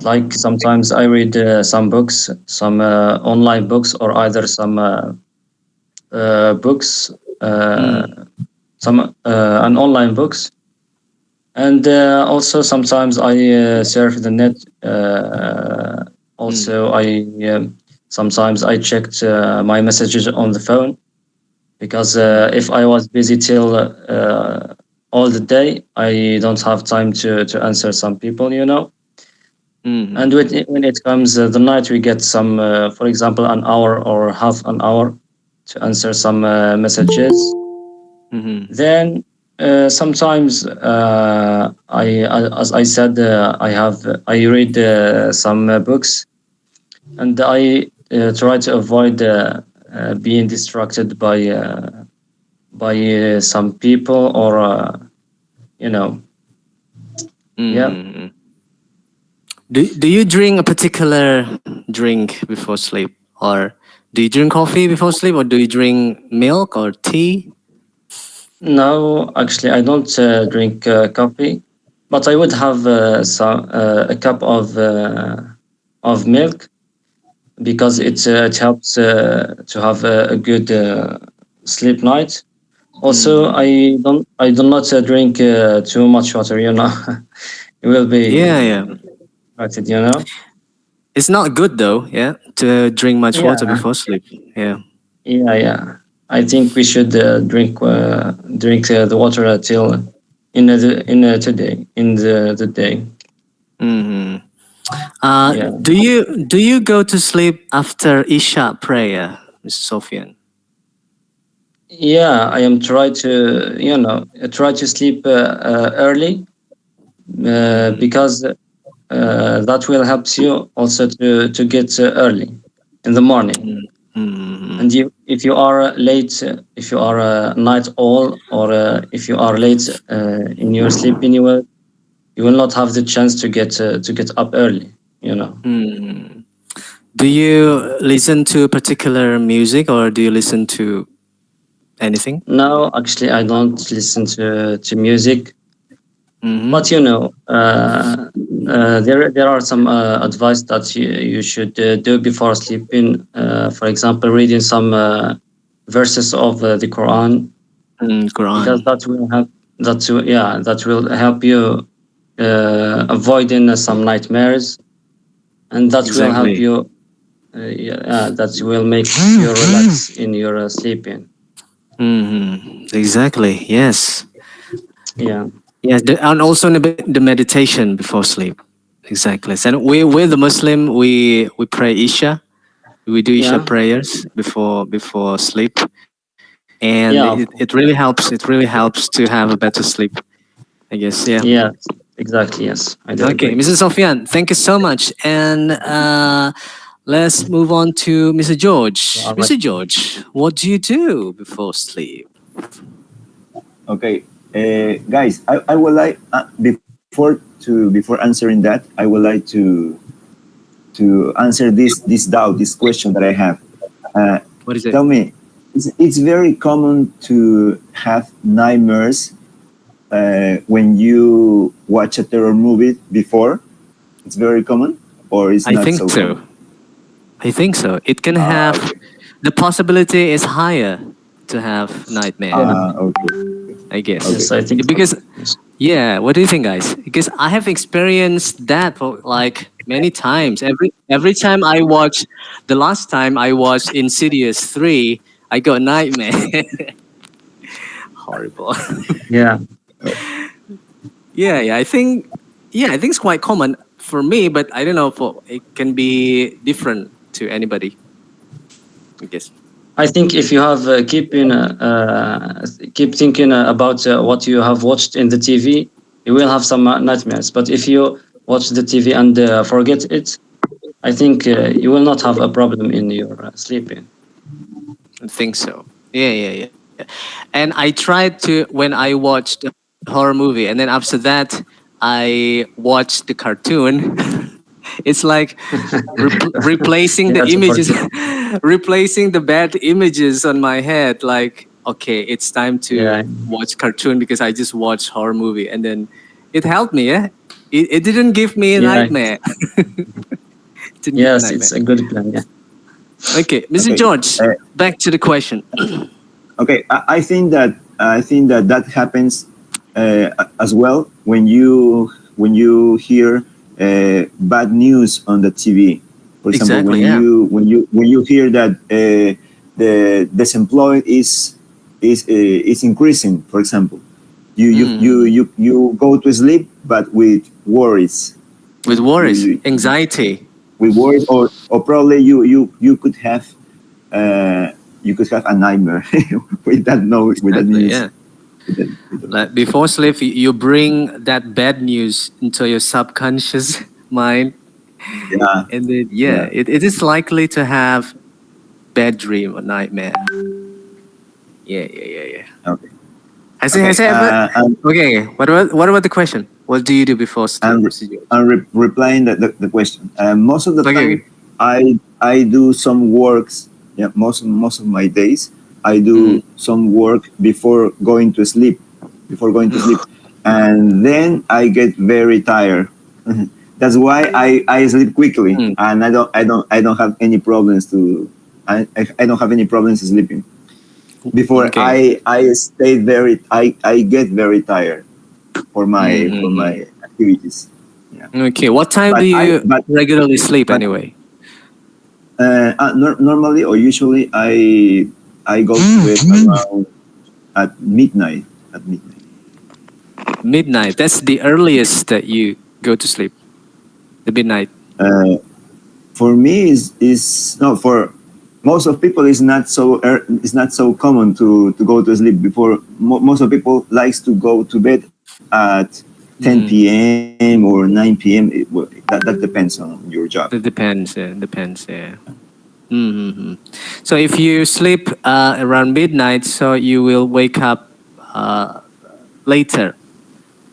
Like sometimes I read some books, some online books, or either some books, uh, Mm. some an online books, and also sometimes I surf the net. Mm. Also, sometimes I checked my messages on the phone because Mm. if I was busy till all the day, I don't have time to answer some people, you know. And Mm. when it comes the night, we get some, for example, an hour or half an hour to answer some messages. Mm. Then sometimes as I said, I read some books, and I try to avoid being distracted by some people or you know, yeah. Mm. Do you drink a particular drink before sleep, or do you drink coffee before sleep, or do you drink milk or tea? No, actually, I don't drink coffee, but I would have a cup of milk because Mm. it helps to have a good sleep night. Also, Mm. I do not drink too much water. You know, it will Yeah, be yeah. affected. You know. It's not good though, yeah, to drink much water Yeah, before sleep. Yeah. yeah. I think we should drink the water till in today in the day. Hmm. Yeah. Do you go to sleep after Isha prayer, Mr. Sofian? Yeah, I am try to try to sleep early Mm. because that will help you also to get early in the morning. Mm. Mm. And if you are late, if you are a night owl, or if you are late in your sleeping, you will not have the chance to get up early. You know. Mm. Do you listen to particular music, or do you listen to anything? No, actually, I don't listen to music. But Mm-hmm. there are some advice that you should do before sleeping. For example, reading some verses of the Quran, Mm, because Quran. that will help you avoiding some nightmares, and that will help Exactly. you. That will make you relax in your sleeping. Mm-hmm. Exactly. Yes. Yeah, Yes. And also the meditation before sleep. Exactly. And we're the Muslim. We pray Isha. We do Isha yeah, prayers before sleep, and yeah. it really helps. It really helps to have a better sleep. I guess. Yeah. Yeah, exactly. Yes, I do Okay, agree. Mrs. Sofian, thank you so much. And let's move on to Mr. George. All right. Mr. George, what do you do before sleep? Okay, guys, I would like before answering that, I would like to answer this doubt, this question that I have. Uh, What is it? Tell me, it's very common to have nightmares when you watch a terror movie before. It's very common, or it's I not think so so. common. I think so. It can have Okay. the possibility is higher to have nightmare. Yeah. Okay. I Okay. guess Yes, I think so. because Yes. yeah. What do you think, guys? Because I have experienced that for like many times. Every time I watch, the last time I watched Insidious 3, I got nightmare. Horrible. Yeah. Yeah, yeah. I think it's quite common for me, but I don't know for it can be different to anybody. I guess. I think if you have keep thinking about what you have watched in the TV, you will have some nightmares. But if you watch the TV and forget it, I think you will not have a problem in your sleeping. I think so. Yeah, yeah, yeah. And I tried to when I watched the horror movie, and then after that, I watched the cartoon. It's like replacing the Yeah, it's images, important. replacing the bad images on my head. Like, okay, it's time to Yeah, watch cartoon because I just watched horror movie, and then it helped me. Yeah, It didn't give me a Yeah. nightmare. It didn't give me a Yes, nightmare. it's a good plan. Yeah. Okay, Mr. Okay. George, back to the question. Okay, I think that that happens as well when you hear bad news on the TV. For example, Exactly, yeah. when you hear that the disemployed is increasing. For example, you go to sleep but with worries. With You, worries, you anxiety. with worries, or probably you could have a nightmare with that noise, with that Exactly, news. yeah. With the Like before sleep, you bring that bad news into your subconscious mind, yeah, and then yeah, yeah. it is likely to have bad dream or nightmare. Yeah, yeah, yeah, yeah. Okay, Has okay. it ever? Okay, what about the question? What do you do before sleep, I'm, Mr. George? I'm replying the question. Most of the Okay, time, okay. I do some works. Yeah, most of my days, I Mm, do some work before going to sleep. Before going to sleep, and then I get very tired. That's why I sleep quickly, mm. and I don't have any problems to I don't have any problems sleeping. Before Okay. I get very tired for Mm-hmm. my activities. Yeah, Okay. What time do but I you regularly sleep but anyway? normally or usually I go to bed around at midnight. At midnight. Midnight. That's the earliest that you go to sleep. The midnight. Uh, for me is no for most of people is not so it's not so common to go to sleep before. Most of people likes to go to bed at 10 Mm. p.m. or 9 p.m. That depends on your job. It depends. Yeah, depends. Yeah. Mm-hmm. So if you sleep around midnight, so you will wake up later.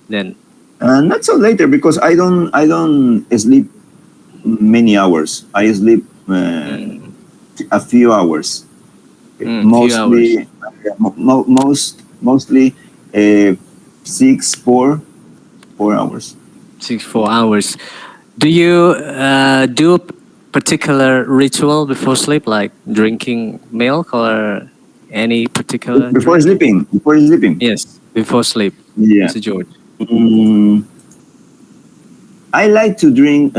Then. Not so later because I don't sleep many hours. I sleep Mm. a few hours. Okay. Few hours. Mostly, mostly uh, 4 hours. 4 hours. Do you do a particular ritual before sleep, like drinking milk or any particular Before drink? sleeping. Before sleeping. Yes, before sleep, Yeah. Mr. George. Mm, I like to drink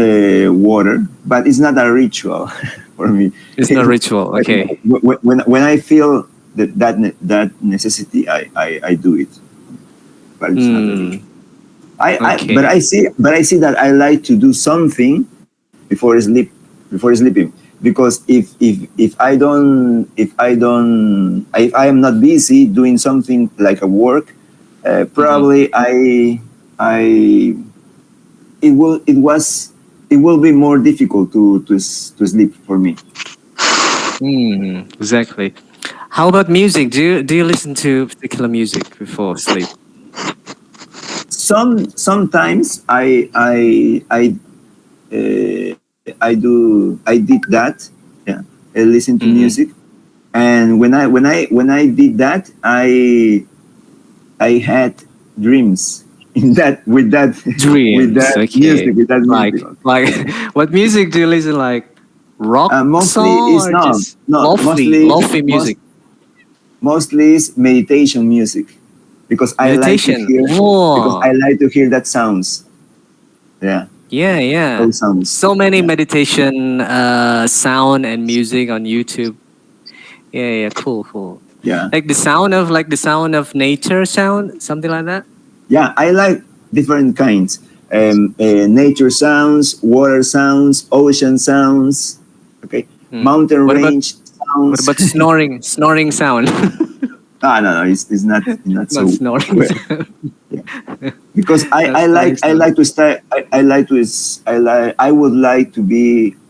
water, but it's not a ritual for me. It's no ritual. Okay. When I feel that necessity, I do it, but it's not a ritual. Hmm. But Okay. I see that I like to do something before sleeping, because if I am not busy doing something like a work, Mm-hmm. probably I it will be more difficult to sleep for me. Exactly. How about music? Do you listen to particular music before sleep? Sometimes I did that. Yeah, I listen to Mm-hmm. music, and when I did that, I had dreams in that Dreams. Okay. with that Like music. like what music do you listen, like rock Mostly song is or no just no lofi music? mostly is meditation music, because Meditation. I Whoa. like to hear that sounds. Yeah, Yeah, yeah. those sounds. So many Yeah, meditation sound and music on YouTube. Yeah, yeah, cool, cool. yeah, Like the sound of nature sound, something like that. yeah. I like different kinds. Nature sounds, water sounds, ocean sounds. Okay, Hmm. mountain What about range what sounds. about snoring sound? No, it's not Not so snoring well. sound. Yeah. Because Not snoring I sound. like to stay I like to I would like to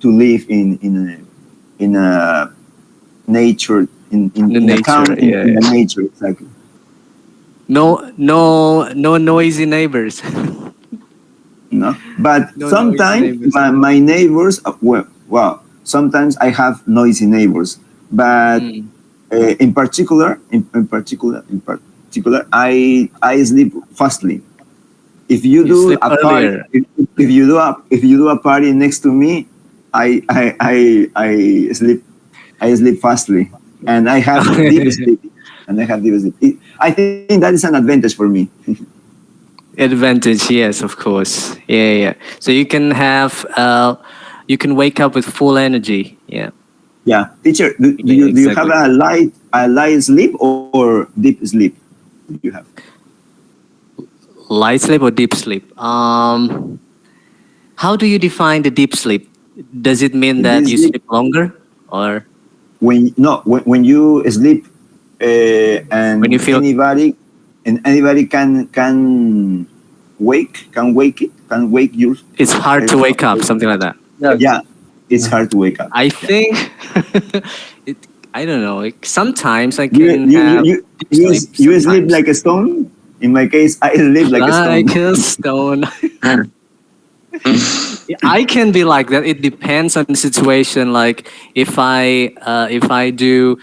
live in a nature The in a nature, calm yeah, in the yeah. nature, exactly. No noisy neighbors. No, but No noisy sometimes neighbors. my neighbors well sometimes I have noisy neighbors, but Mm. in particular I sleep fastly. if you You do sleep a party, earlier. if you do a party next to me, I sleep fastly, and I have deep sleep, I think that is an advantage for me. Advantage, yes, of course. Yeah, yeah. So you can have, you can wake up with full energy. Yeah, Yeah, teacher, yeah, do you have exactly. a light sleep or deep sleep? You have. Light sleep or deep sleep? How do you define the deep sleep? Does it mean The that deep you sleep, sleep longer, or when no when you sleep, when you and feel anybody can wake you. it's hard to wake up, something like that? Yes. Yeah, it's hard to wake up. I Yeah. think it. I don't know. Like, sometimes I You can you you have you deep sleep. you sleep Sometimes, like a stone. In my case, I sleep like a stone. like a stone. I can be like that. It depends on the situation. Like if I do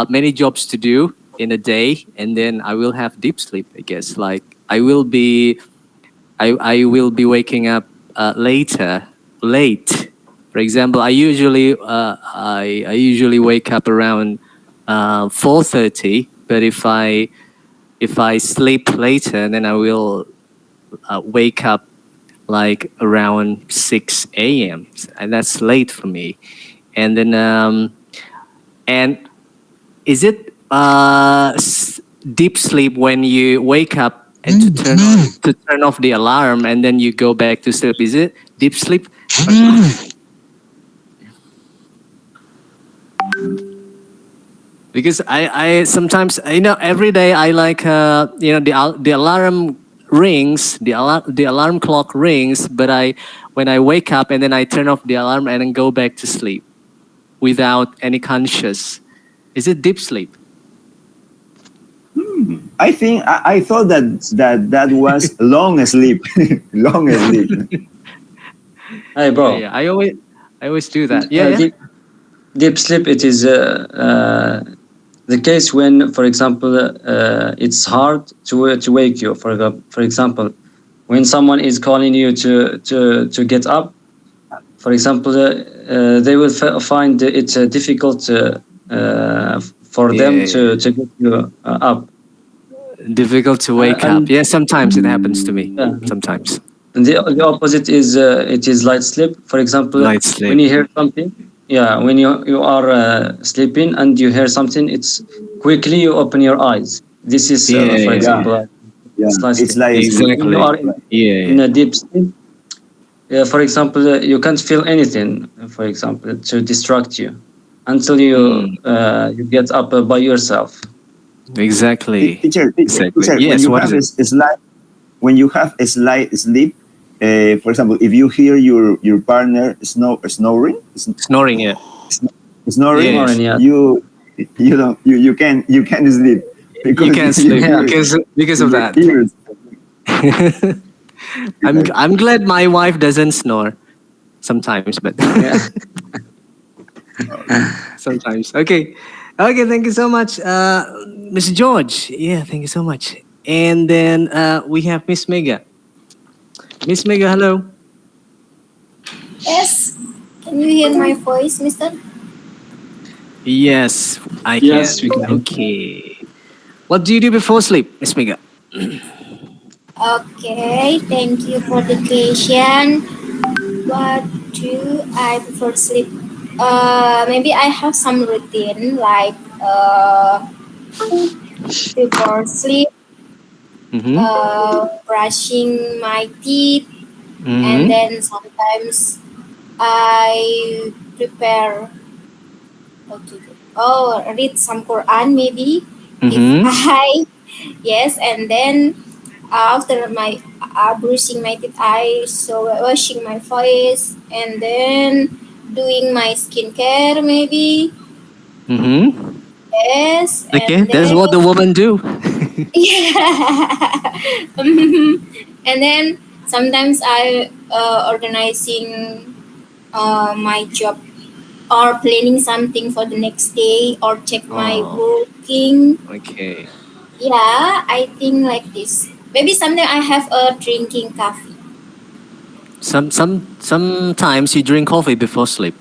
many jobs to do in a day, and then I will have deep sleep. I guess like I will be waking up late. For example, I usually wake up around 4:30. But if I sleep later, then I will wake up like around 6 a.m. and that's late for me. And then and is it deep sleep when you wake up and to turn off the alarm and then you go back to sleep? Is it deep sleep? Because I sometimes, every day I like the alarm rings, the alarm clock rings, but I when I wake up and then I turn off the alarm and then go back to sleep without any conscious. Is it deep sleep? I thought that was long sleep, long sleep. Hey, Yeah, bro. yeah. I always do that. Yeah, Uh, yeah. deep, deep sleep. It is the case when, for example, it's hard to wake you. For example, when someone is calling you to get up. For example, they will find it difficult for them Yeah, to get you up. difficult to wake up. And Yeah, sometimes it happens to me. uh, Sometimes and the opposite is it is light sleep. For example, light when sleep. you hear something, yeah, when you are sleeping and you hear something, it's quickly you open your eyes. This is, Yeah, for yeah, Yeah, yeah. example, yeah. it's light It's sleep. like sleep. When you Exactly. are Yeah, in yeah. a deep sleep, for example, you can't feel anything. For example, to distract you until Mm, you get up by yourself. exactly. Exactly. Teacher, Yes. What is it? when you have a slight sleep, for example, if you hear your partner Snoring. Yeah. snoring, Yeah. Ignoring, yeah. you can sleep You because can't you sleep Yeah. hear because of your that. ears. I'm glad my wife doesn't snore sometimes, but Yeah. sometimes. Okay. Okay. Thank you so much, Mr. George. Yeah. Thank you so much. And then we have Miss Mega. Miss Mega, hello. Yes. Can you hear my voice, mister? Yes, I Yes, we can. can. Okay. What do you do before sleep, Miss Mega? Okay, thank you for the question. What do I prefer sleep? Maybe I have some routine like before sleep, Mm-hmm. brushing my teeth, and Mm-hmm. then sometimes I prepare read some Quran maybe if Mm-hmm. I yes, and then after my brushing my teeth, I so washing my face and then doing my skincare maybe Mm-hmm. yes, Okay, and that's then what the woman do. yeah, and then sometimes I organizing my job or planning something for the next day or check my Oh, working. okay. Yeah, I think like this. Maybe someday I have a drinking coffee. Sometimes you drink coffee before sleep.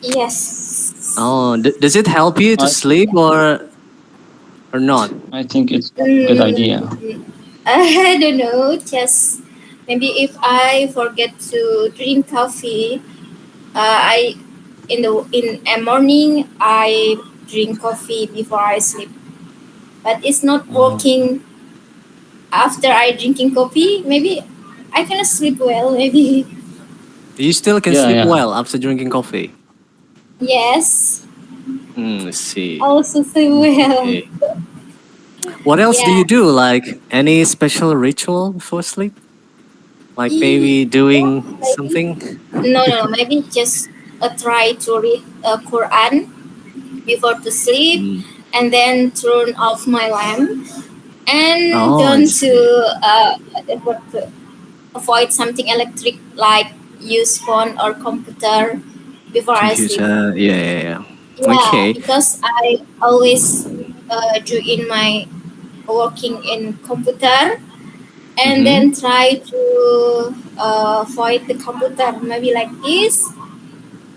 Yes. Oh, does it help you to I sleep or not? I think it's a good idea. Mm, I don't know. Just maybe if I forget to drink coffee, I in a morning I drink coffee before I sleep. But it's not Oh, working after I drinking coffee. Maybe I cannot sleep well. Maybe You still can yeah, sleep yeah. well after drinking coffee. yes. I see. Also sleep well. Okay. What else do Yeah. you do? Like any special ritual before sleep? Like maybe Yeah. doing Maybe. something? No. Maybe just try to read Quran before to sleep, Mm. and then turn off my lamp and Oh, I don't to see. what to avoid something electric like use phone or computer before I sleep. Computer. Yeah, yeah, yeah. Yeah, Okay. because I always do in my working in computer and Mm-hmm. then try to avoid the computer maybe like this,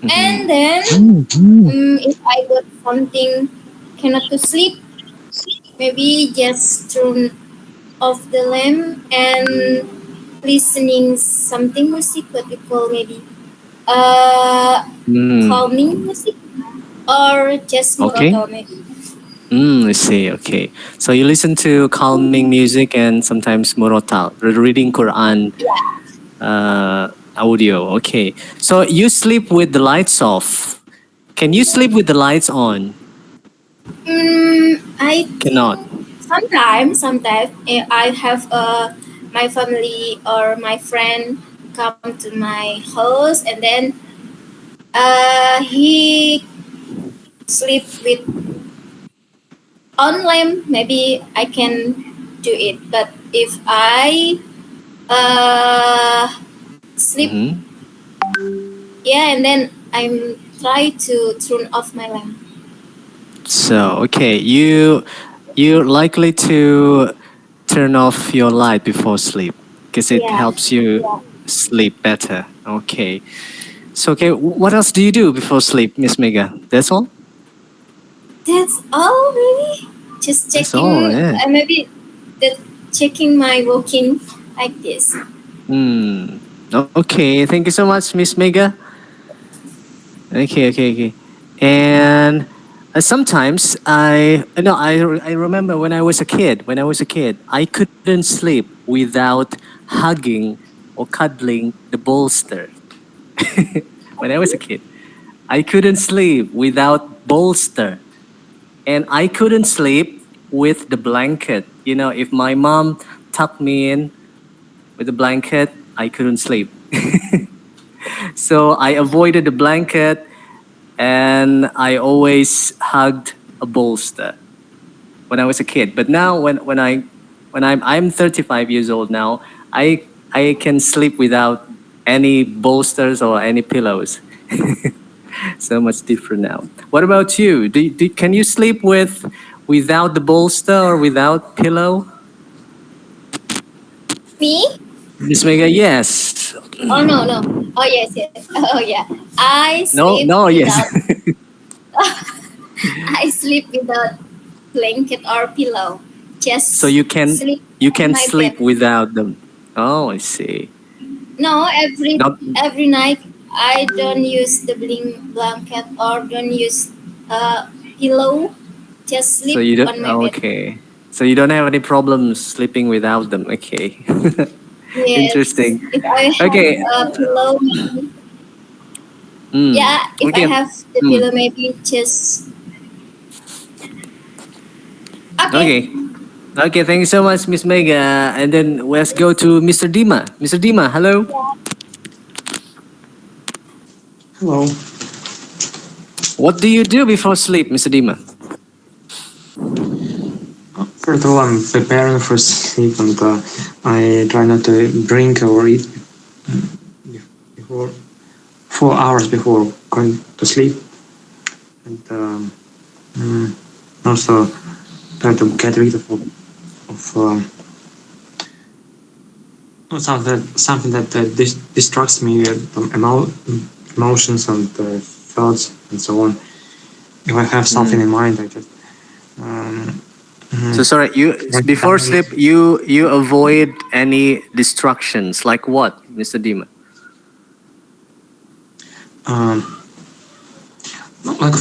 and Mm-hmm. then if I got something cannot to sleep, maybe just turn off the lamp and listening something music what we call maybe uh Mm. calming music or just Okay. monotonely. I see. Okay. So you listen to calming music and sometimes murotal, reading Quran Yeah. audio. Okay. So you sleep with the lights off. Can you sleep with the lights on? I Cannot. think sometimes I have my family or my friend come to my house and then he sleep with on lamp. Maybe I can do it, but if I uh, sleep, Mm-hmm. yeah, and then I'm try to turn off my lamp. So okay, you're likely to turn off your light before sleep because it Yeah, helps you yeah. sleep better. Okay. So okay, what else do you do before sleep, Miss Mega? That's all. That's all really. Just That's all. checking, Yeah. maybe the checking my working like this. Hmm. Okay. Thank you so much, Miss Mega. Okay. And sometimes I remember when I was a kid. When I was a kid, I couldn't sleep without hugging or cuddling the bolster. When I was a kid, I couldn't sleep without bolster, and I couldn't sleep with the blanket. If my mom tucked me in with the blanket, I couldn't sleep. So I avoided the blanket and I always hugged a bolster when I was a kid. But now when I'm 35 years old now, I can sleep without any bolsters or any pillows. So much different now. What about you? Can you sleep without the bolster or without pillow? Me? Miss Mega, yes. Oh no. Oh yes. Oh yeah. I No, sleep no, yes. without. I sleep without blanket or pillow. So Just you can sleep you on can my bed. sleep without them. Oh, I see. No, Not every night I don't use the blanket or don't use pillow. Just so sleep you don't. on my Oh, bed. okay. So you don't have any problems sleeping without them. Okay. Yes. Interesting. If I have Okay. a pillow, maybe, Mm. yeah. If I Okay. have the Mm. pillow, maybe just okay. Okay. Okay. Thank you so much, Miss Mega. And then let's go to Mr. Dima. Mr. Dima, hello. Hello. What do you do before sleep, Mr. Dima? First of all, I'm preparing for sleep, and I try not to drink or eat before 4 hours before going to sleep, and mm, also try to get rid of something that distracts me from emotions and thoughts and so on. If I have something in mind, I just So sorry, you before sleep you avoid any distractions like what, Mr. Dima? um, like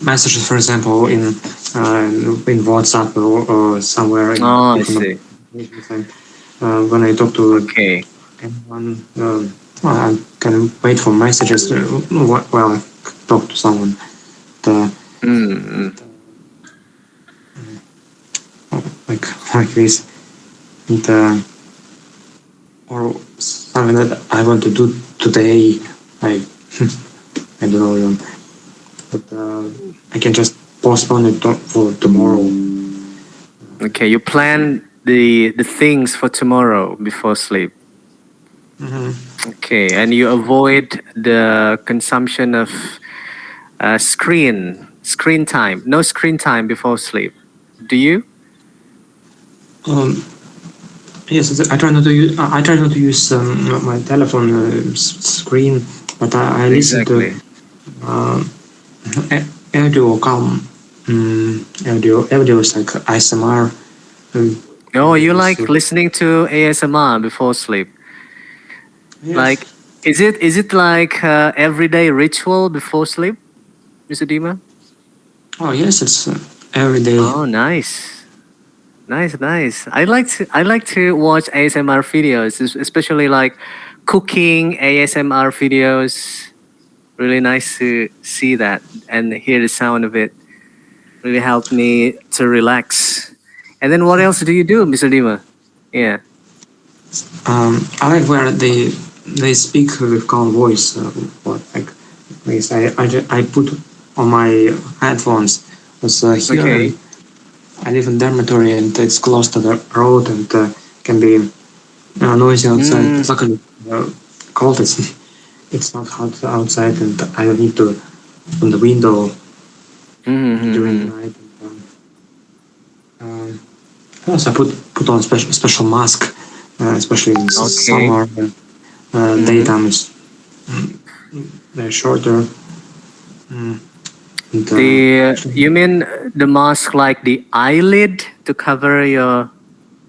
messages, for example, in WhatsApp or somewhere in Oh, I different see. applications. And when I talk to Okay. anyone, I can wait for messages while I talk to someone. The, Mm-hmm. like this, and, or something that I want to do today. I I don't know, but I can just postpone it for tomorrow. Okay, you plan the things for tomorrow before sleep. Okay, and you avoid the consumption of screen time. No screen time before sleep. Do you? Um, yes, I try not to use. I try not to use my telephone screen, but I listen to Exactly. audio calm, audios like ASMR. Oh, you like So, listening to ASMR before sleep? yes. Like, is it like everyday ritual before sleep, Mr. Dima? Oh yes, it's every day. Oh, nice. Nice, nice. I like to watch ASMR videos, especially like cooking ASMR videos. Really nice to see that and hear the sound of it. Really helped me to relax. And then what else do you do, Mr. Dima? Yeah. I like where they speak with calm voice. What like this? I put on my headphones. Was here and Okay. I live in dormitory and it's close to the road and can be noisy outside. Mm, Luckily, cold. It's not hot outside and I don't need to open the window during the mm-hmm. night. And, also, I put on special mask, especially in Okay. summer. Mm-hmm. Daytime is they're shorter. Mm, and, You mean the mask like the eyelid to cover your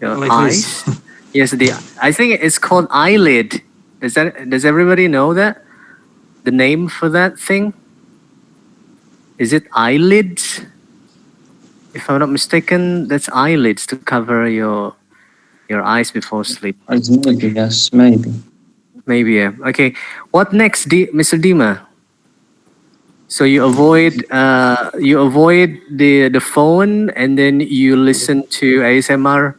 like this. eyes? Yes, I think it's called eyelid. Does everybody know that? The name for that thing? Is it eyelids? If I'm not mistaken, that's eyelids to cover your eyes before sleep. Maybe, yes, maybe. Maybe, yeah. Okay. What next, Mr. Dima? So you avoid the phone and then you listen to ASMR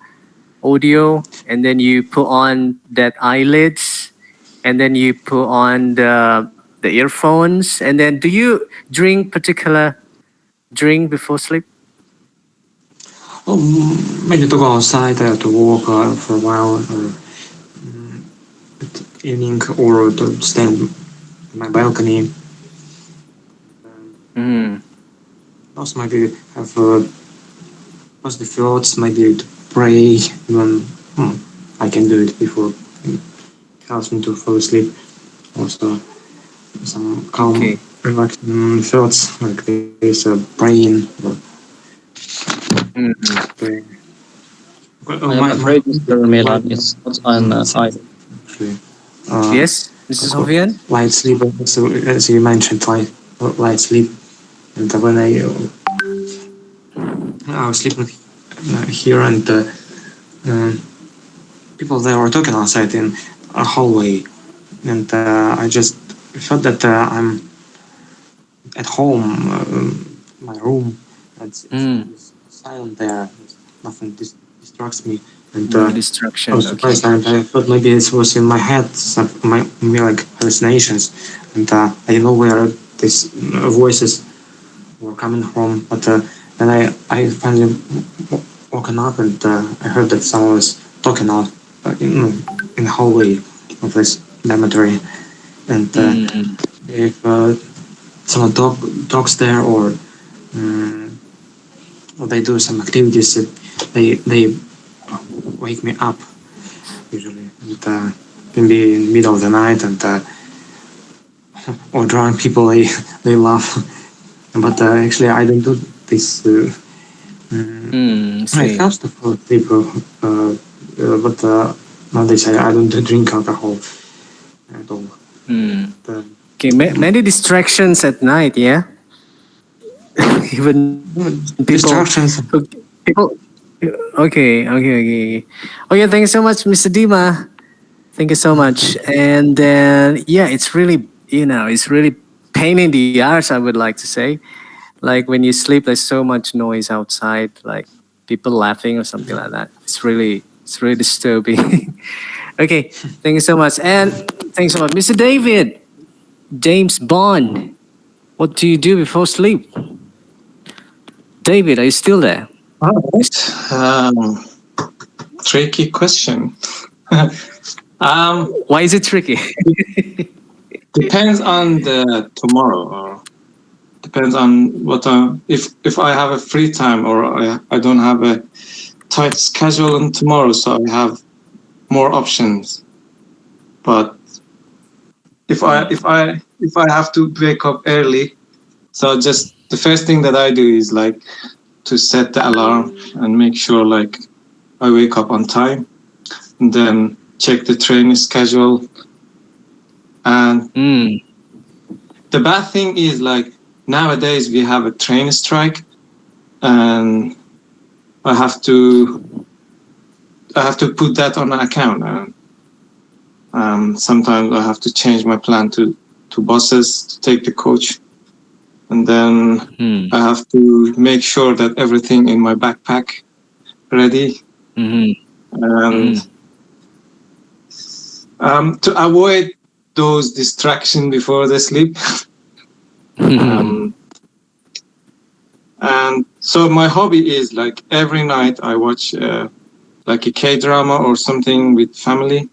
audio and then you put on that eyelids and then you put on the earphones and then do you drink particular drink before sleep? Oh, maybe to go outside to walk for a while or evening or to stand on my balcony. Mm. Also, maybe have positive thoughts. Maybe to pray. Even I can do it before it helps me to fall asleep. Also, some calm, Okay. relaxing thoughts like this, praying or Mm. praying. Well, I am my afraid, Mr. light Milan, it's not an idol. actually. Uh, Yes, Mrs. Sofian? light sleep, as you mentioned, light sleep. And when I was sleeping here, and people they were talking outside in a hallway, and I just felt that I'm at home, my room. Mm. It's silent there. Nothing distracts me, and No I distraction. was Okay. surprised. And I thought maybe it was in my head, maybe like hallucinations, and I didn't know where these voices were coming from. But then I finally woken up and I heard that someone was talking out in the hallway of this dormitory. And Mm. if someone talks there or they do some activities, they wake me up usually. and can be in the middle of the night, and or drunk people they laugh. But actually, I don't do this. It See. helps to fall asleep, but nowadays I don't drink alcohol at all. But, Okay, many distractions at night, yeah? Even people... distractions. People... Okay. Okay, thank you so much, Mr. Dima. Thank you so much. And then, yeah, it's really, it's really pain in the arse, I would like to say. Like when you sleep, there's so much noise outside, like people laughing or something like that. It's really disturbing. Okay, thank you so much. And thanks so much. Mr. David, James Bond, what do you do before sleep? David, are you still there? All right. Tricky question. Why is it tricky? Depends on the tomorrow, or depends on what if I have a free time, or I don't have a tight schedule on tomorrow, so I have more options. But if I have to wake up early, so just the first thing that I do is like to set the alarm and make sure like I wake up on time, and then check the train schedule. And the bad thing is like nowadays we have a train strike, and I have to put that on an account. And sometimes I have to change my plan to buses to take the coach, and then I have to make sure that everything in my backpack ready. And to avoid those distractions before they sleep. And so my hobby is like every night I watch like a K-drama or something with family,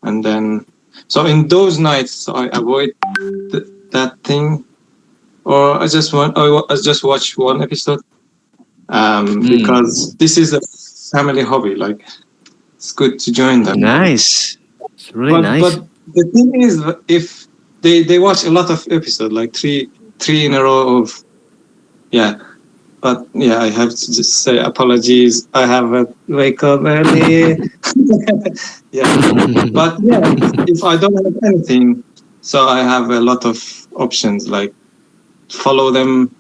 and then so in those nights I avoid that thing, or I just watch one episode because this is a family hobby. Like it's good to join them. Nice. It's really nice. But the thing is, if they watch a lot of episodes, like three in a row of, but I have to just say apologies. I have a wake up early. But if I don't have anything, so I have a lot of options, like follow them.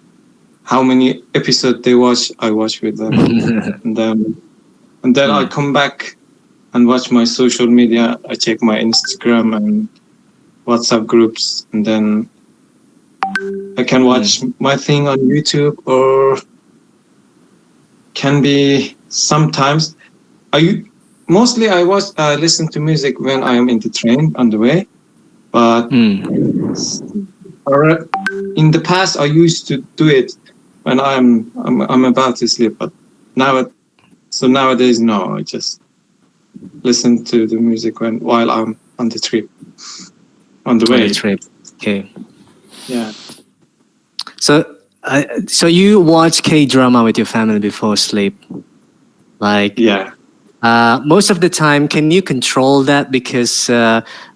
How many episodes they watch, I watch with them, and then I come back and watch my social media. I check my Instagram and WhatsApp groups, and then I can watch my thing on YouTube, or can be sometimes. I listen to music when I am in the train on the way, but in the past I used to do it when I'm about to sleep, but nowadays no, I just listen to the music while I'm on the trip, on the way. Okay. Yeah. So you watch K-drama with your family before sleep, like most of the time. Can you control that? Because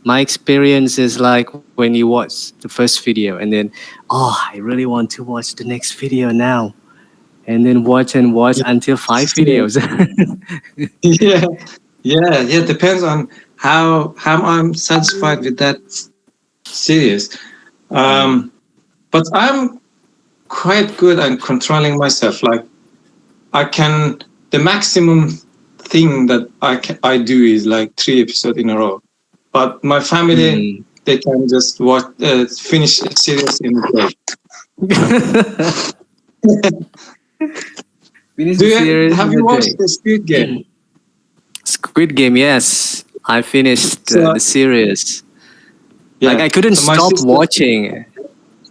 my experience is like when you watch the first video and then, I really want to watch the next video now, and then watch until 5 videos. Yeah. Depends on how I'm satisfied with that series. But I'm quite good at controlling myself. Like the maximum thing that I do is like 3 episodes in a row. But my family, they can just finish a series in a day. Have you watched the Squid Game? Squid Game, yes. I finished the series. Like I couldn't stop watching.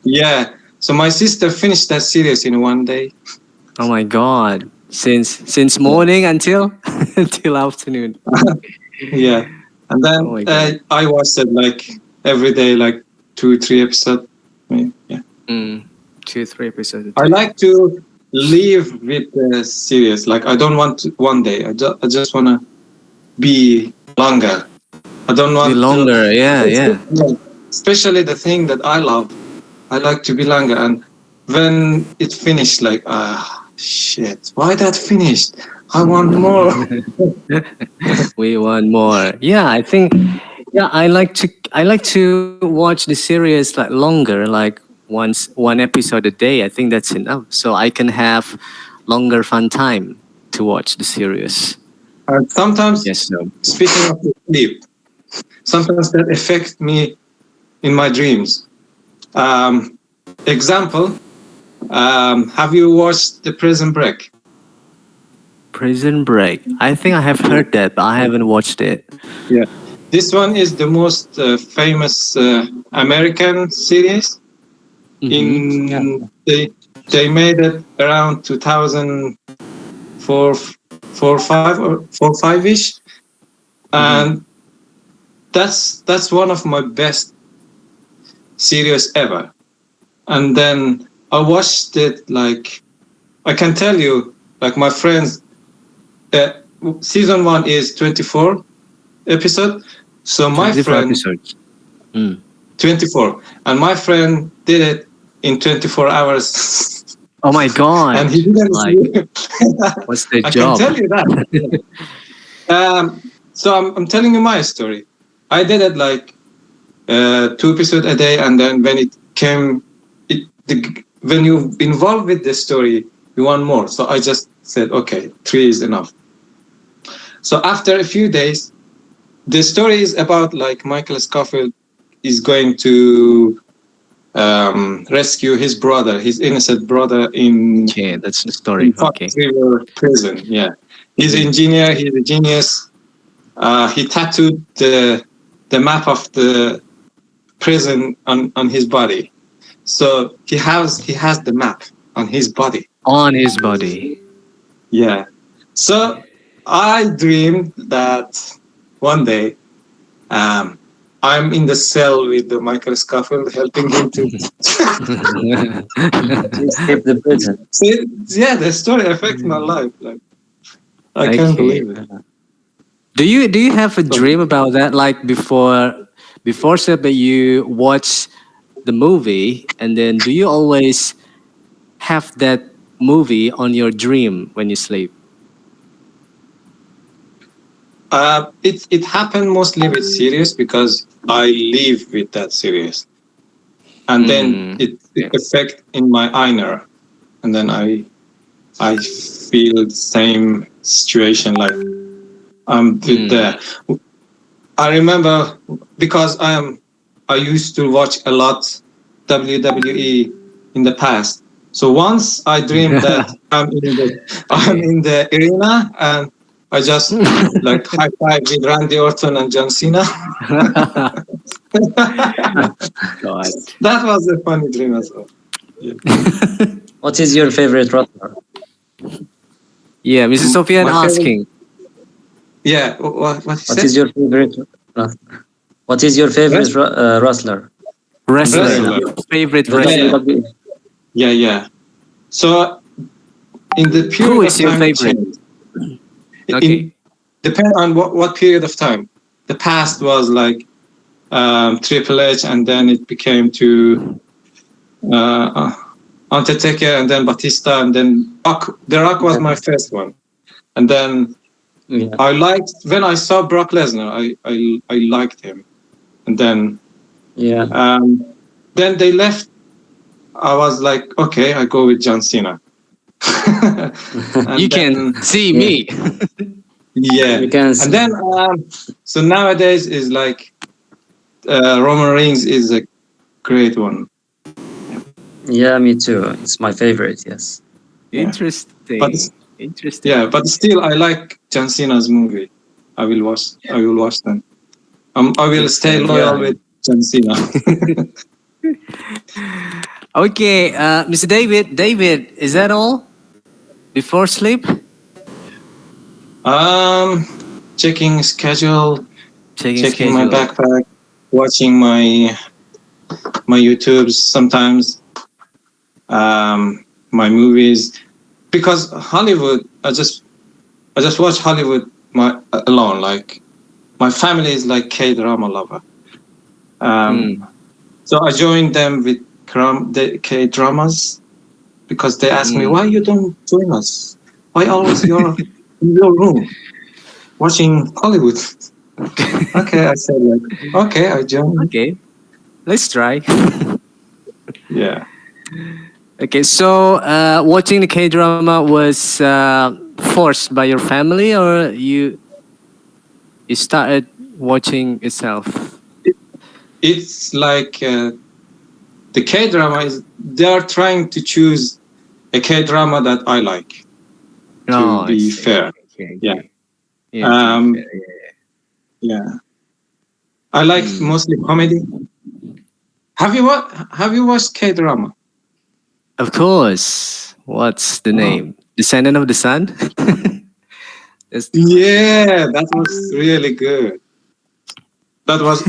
Yeah. So my sister finished that series in one day. Oh my God. Since morning until afternoon. Yeah. And then I watched it like every day, like 2-3 episodes. Yeah. 2-3 episodes. I like to live with the series. Like I don't want to one day. I just want to be longer. I don't want Be longer. Yeah. Especially the thing that I love. I like to be longer, and when it finished, like shit, why that finished? I want more. We want more. Yeah, I think. Yeah, I like to watch the series like longer, like one episode a day. I think that's enough, so I can have longer fun time to watch the series. And sometimes, Yes, so. speaking of the sleep, sometimes that affect me in my dreams. Example, have you watched the Prison Break? Prison Break. I think I have heard that, but I haven't watched it. Yeah. This one is the most famous American series. They made it around 2004, 5 ish, and that's one of my best series ever. And then I watched it, like, I can tell you, like, my friends, season 1 is 24 episode. So my 24 friend, episodes. 24, and my friend did it in 24 hours. Oh my god! And he didn't like, what's the I job? can tell you that. So I'm telling you my story. I did it like 2 episodes a day, and then when it came, when you involved with the story, you want more. So I just said, okay, 3 is enough. So after a few days, the story is about, like, Michael Scofield is going to rescue his brother, his innocent brother, in Okay, that's the story. Okay. River prison. Yeah, he's an engineer. He's a genius. He tattooed the map of the prison on his body, so he has the map on his body. On his body. Yeah. So I dreamed that one day, I'm in the cell with the Michael Scofield, helping him to escape the prison. So yeah, the story affects my life. Like, I can't believe it. Do you have a dream about that? Like before sleep, that you watch the movie, and then do you always have that movie on your dream when you sleep? It happened mostly with series, because I live with that series, and then it affect in my inner, and then I feel the same situation, like I'm with the. I remember, because I used to watch a lot WWE in the past. So once I dreamed that I'm in the arena, and I just like high five with Randy Orton and John Cena. God. That was a funny dream as well. Yeah. What is your favorite wrestler? Yeah, Mrs. Sofian My favorite- asking. Yeah, what What said? is your favorite wrestler? What is your favorite wrestler? Wrestler. Wrestler. Your favorite The wrestler. WWE. Yeah. So in the period Who of is your time, favorite? changed. Okay. Depend on what period of time. The past was like Triple H, and then it became to Undertaker, and then Batista, and then The Rock was my first one. And then I liked, when I saw Brock Lesnar, I liked him. And then then they left. I was like, okay, I go with John Cena. You can see me. Yeah. You can see. And then so nowadays is like Roman Reigns is a great one. Yeah, me too. It's my favorite. Yes. Interesting. But Interesting. yeah, but still I like John Cena's movie. I will watch them. I will stay loyal with John Cena. Okay, Mr. David. David, is that all? Before sleep? Checking schedule, checking my schedule. backpack, watching my YouTubes sometimes, my movies, because Hollywood, I just watch Hollywood alone. Like my family is like K-drama lover. Mm. So I joined them with the K-dramas because they asked me, why you don't join us? Why always you're in your room watching Hollywood? Okay, I said like, okay, I joined. Okay, let's try. Yeah. Okay, so watching the K-drama was forced by your family, or you started watching yourself? It's like the K-drama is, they are trying to choose a K-drama that I like, to Oh, I be see. fair. Okay, Yeah. okay. Yeah, to be fair, Yeah. I like mostly comedy. Have you watched K-drama? Of course. What's the name? Descendant of the Sun? That's- Yeah, that was really good. That was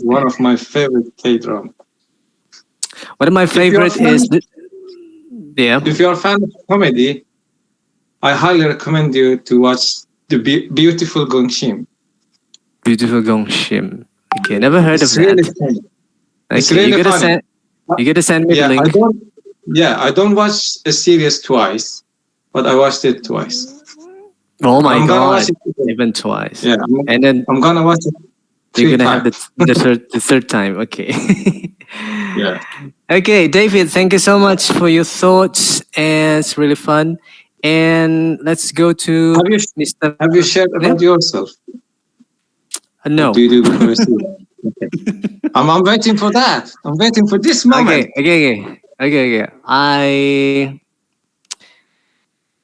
one of my favorite K-drama. One of my favorite is If you're a fan of comedy, I highly recommend you to watch the Beautiful Gongshim. Beautiful Gongshim. Okay, never heard It's of that. really funny. It's Okay, really funny. You gotta send me the Yeah, link. I don't watch a series twice, but I watched it twice. Oh my I'm gonna god, watch it today. even twice. Yeah, And then I'm gonna watch it you're 3 gonna have times. the third time. Okay. Yeah. Okay, David, thank you so much for your thoughts, and it's really fun. And let's go to Mr. Have you shared about yourself? No. What do you do before you sleep? Okay. I'm waiting for that. I'm waiting for this moment. Okay.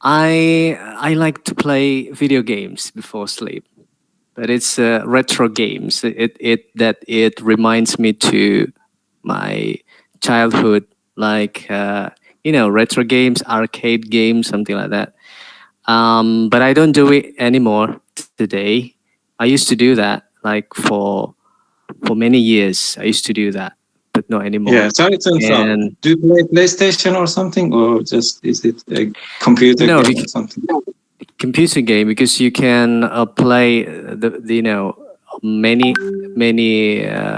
I like to play video games before sleep, but it's retro games. It reminds me to my childhood, like retro games, arcade games, something like that. But I don't do it anymore today. I used to do that like for many years. I used to do that, but not anymore. Yeah, sorry to interrupt. And Do you play PlayStation or something, or just is it a computer game or something? computer game, because you can play many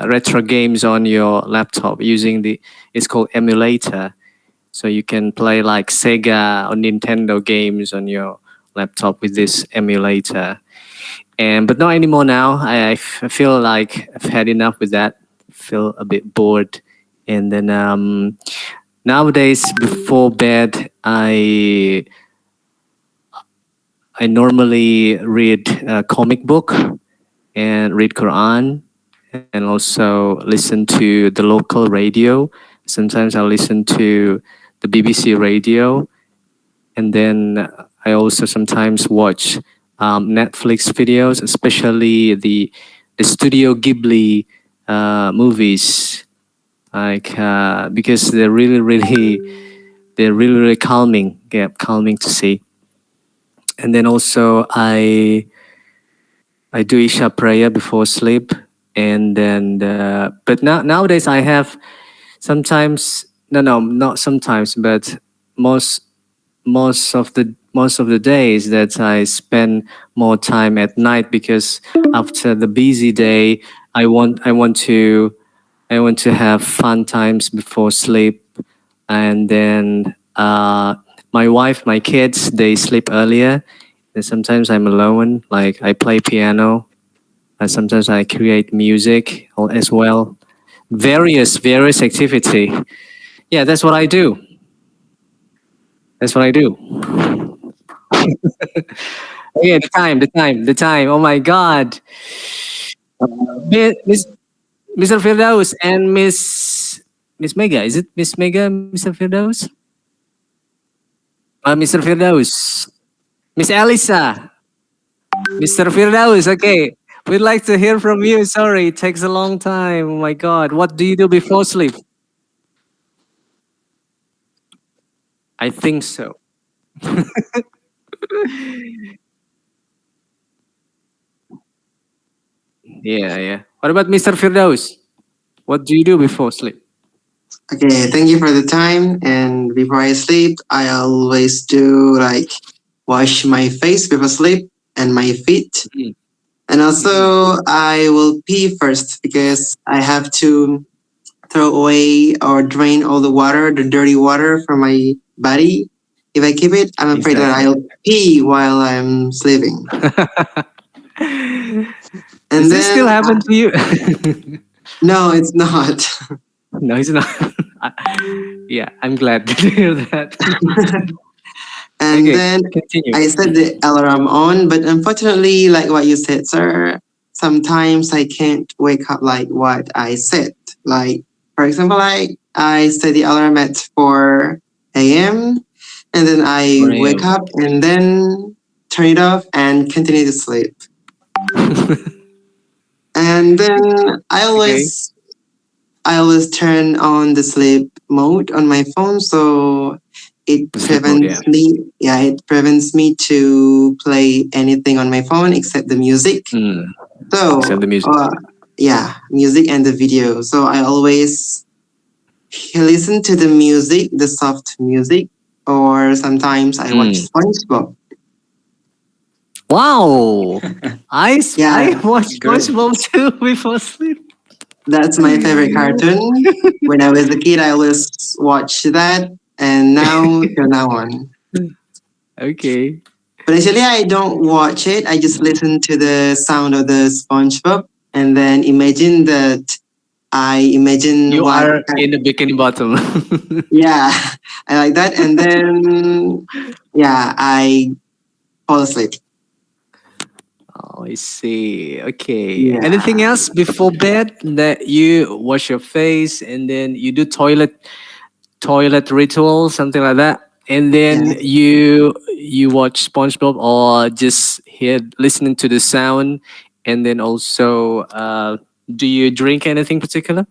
retro games on your laptop using it's called emulator. So you can play like Sega or Nintendo games on your laptop with this emulator. But not anymore now. I feel like I've had enough with that. Feel a bit bored. And then nowadays before bed, I normally read a comic book and read Quran, and also listen to the local radio. Sometimes I listen to the BBC radio, and then I also sometimes watch Netflix videos, especially the Studio Ghibli movies, like because they're really calming. Yeah, calming to see. And then also I do Isha prayer before sleep, and then but nowadays I have sometimes not sometimes, but most of the days that I spend more time at night, because after the busy day I want to have fun times before sleep. And then my wife, my kids, they sleep earlier, and sometimes I'm alone, like I play piano, and sometimes I create music as well. Various activity. Yeah, that's what I do. Yeah, the time. Oh my God. Miss Mr. Firdaus and Miss Mega. Is it Miss Mega, Mr. Firdaus? Mr. Firdaus. Miss Elisa. Mr. Firdaus. Okay. We'd like to hear from you. Sorry, it takes a long time. Oh my God. What do you do before sleep? I think so. Yeah. What about Mr. Firdaus? What do you do before sleep? Okay, thank you for the time. And before I sleep, I always do like wash my face before sleep and my feet. Mm. And also, I will pee first because I have to throw away or drain all the water, the dirty water from my body. If I keep it, I'm afraid that Exactly. I'll pee while I'm sleeping. And Does this then, still happen to you? no, it's not. No, it's not. Yeah, I'm glad to hear that. And Okay, then continue. I set the alarm on, but unfortunately, like what you said, sir, sometimes I can't wake up like what I said. Like, for example, I set the alarm at 4 a.m. and then I wake Graham. up and then turn it off and continue to sleep. And then Okay. I always turn on the sleep mode on my phone, so it The sleep mode, yeah. prevents me. Yeah, it prevents me to play anything on my phone except the music. Mm, except So, the music. yeah, music and the video. So I always listen to the music, the soft music, or sometimes I watch Mm. SpongeBob. Wow. I Yeah, watch Great. SpongeBob too before sleep. that's my favorite cartoon. When I was a kid, I always watch that, and now till now on. Okay. But actually, I don't watch it. I just listen to the sound of the SpongeBob, and then imagine that I imagine You what. are in the bikini bottom. Yeah, I like that, and then yeah, I fall asleep. Oh, I see. Okay. Anything Yeah. else before bed that you wash your face and then you do toilet ritual, something like that, and then Yeah. you watch SpongeBob or just hear listening to the sound, and then also do you drink anything particular?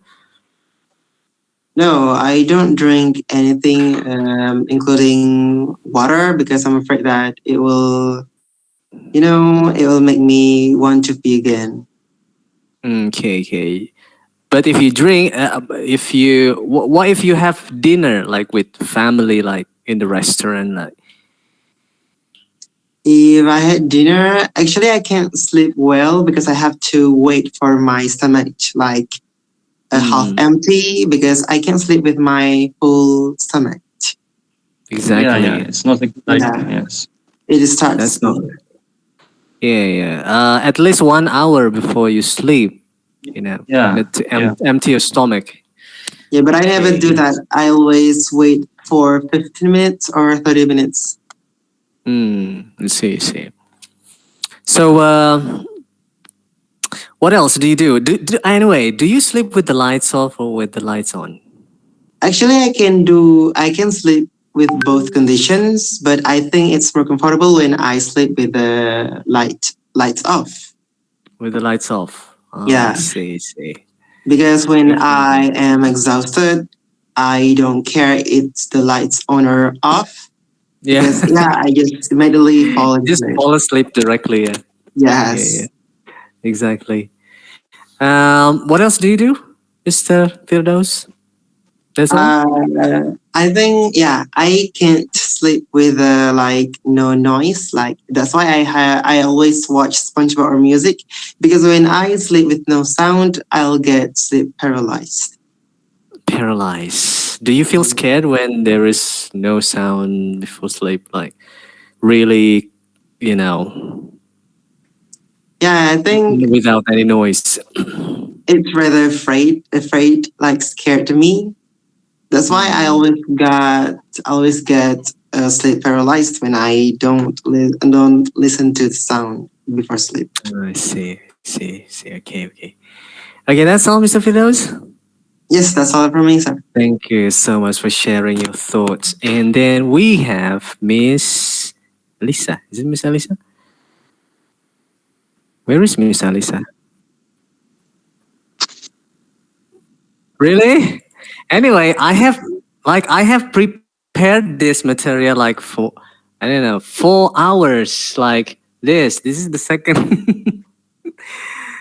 No, I don't drink anything, including water, because I'm afraid that it will make me want to pee again. Okay, okay. But if you drink, if you what if you have dinner like with family, like in the restaurant, like If I had dinner, actually, I can't sleep well because I have to wait for my stomach like a half mm, empty because I can't sleep with my full stomach. Yeah, yeah. exactly. It's not a good idea. Yeah, Yes. it starts. That's not. Yeah, yeah. At least 1 hour before you sleep, Yeah. to Yeah. empty your stomach. Yeah, but I never Okay. do that. I always wait for 15 minutes or 30 minutes. I see, I see. So, what else do you do? Anyway, do you sleep with the lights off or with the lights on? Actually, I can sleep with both conditions, but I think it's more comfortable when I sleep with the lights off. With the lights off. Oh, I Yeah, see, I see. because when Okay. I am exhausted, I don't care it's the lights on or off. Yeah. Because yeah, I just immediately fall Just asleep. fall asleep directly. Yeah. Yeah, yeah. Yes. Exactly. What else do you do, Mr. Firdaus? That's all? I think yeah, I can't sleep with like no noise. Like that's why I always watch SpongeBob or music because when I sleep with no sound, I'll get sleep paralyzed. Paralyzed. Do you feel scared when there is no sound before sleep? Like, really, you know, Yeah, I think without any noise? it's rather afraid, like scared to me. That's why Hmm, I always get sleep paralyzed when I don't listen to the sound before sleep. I see, see, see. Okay, okay. Okay, that's all, Mr. Firdaus. Yes, that's all for me, sir. Thank you so much for sharing your thoughts. And then we have Miss Lisa. Is it Miss Alisa? Where is Miss Alisa? Really? Anyway, I have prepared this material like for I don't know 4 hours. Like this. This is the second.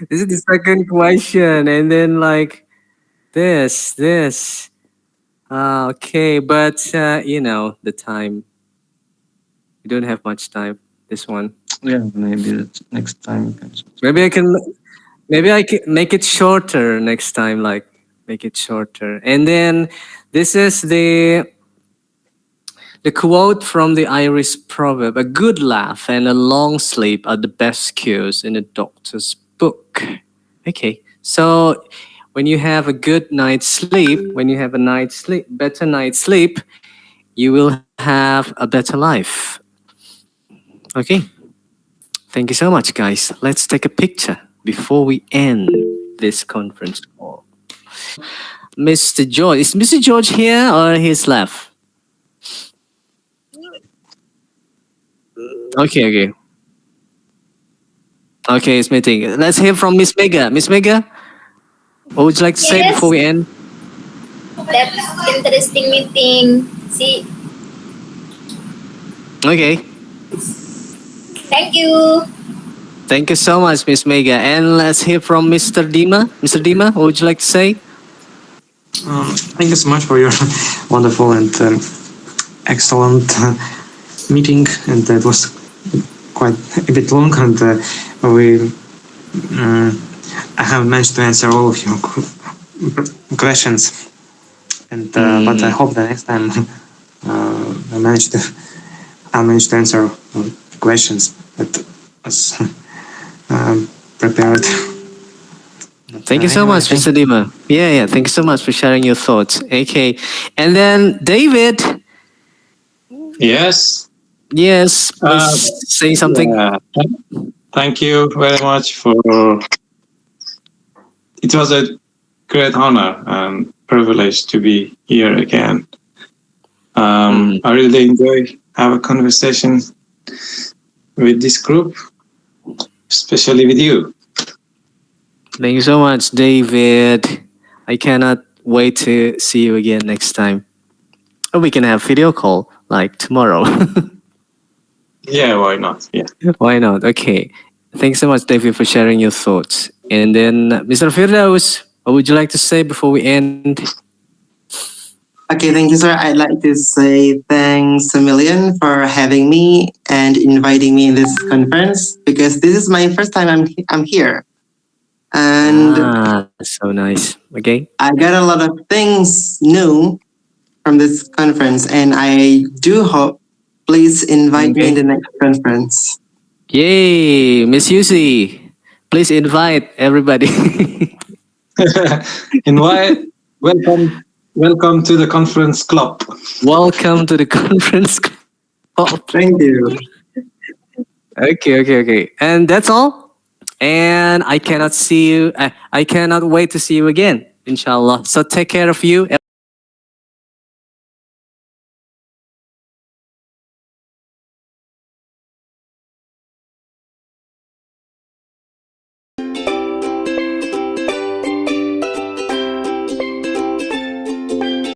This is the second question, and then like this. Okay, but the time we don't have much time. This one. Yeah, maybe next time we can. Maybe I can make it shorter next time. Like make it shorter. And then this is the quote from the Irish proverb: "A good laugh and a long sleep are the best cures," in the doctor's book. Okay, so when you have a good night's sleep, when you have a better night's sleep, you will have a better life. Okay. Thank you so much, guys. Let's take a picture before we end this conference call. Mr. George, is Mr. George here or he's left? Okay. Okay, it's meeting. Let's hear from Miss Mega. Miss Mega, what would you like to say Yes. before we end? That's interesting meeting. See, Okay. thank you. Thank you so much, Miss Mega. And let's hear from Mr. Dima. Mr. Dima, what would you like to say? Thank you so much for your wonderful and excellent meeting, and that was quite a bit long, and I haven't managed to answer all of your questions, and but I hope the next time I'll manage to answer questions that was prepared. Thank you so much, Mr. Dima. Yeah. Thank you so much for sharing your thoughts. Okay. And then David. Yes. Yes, please say something. Yeah. Thank you very much for. It was a great honor and privilege to be here again. I really enjoy have a conversation with this group, especially with you. Thank you so much, David. I cannot wait to see you again next time. Or we can have video call like tomorrow. Yeah, why not? Yeah. Why not? Okay. Thanks so much, David, for sharing your thoughts. And then, Mr. Firdaus, what would you like to say before we end? Okay, thank you, sir. I'd like to say thanks a million for having me and inviting me in this conference, because this is my first time I'm here. And So nice. Okay. I got a lot of things new from this conference, and I do hope please invite me in the next conference. Yay, Miss Yusi. Please invite everybody. Welcome to the conference club. Welcome to the conference club. Thank you. Okay. And that's all. And I cannot wait to see you again, inshallah. So take care of you.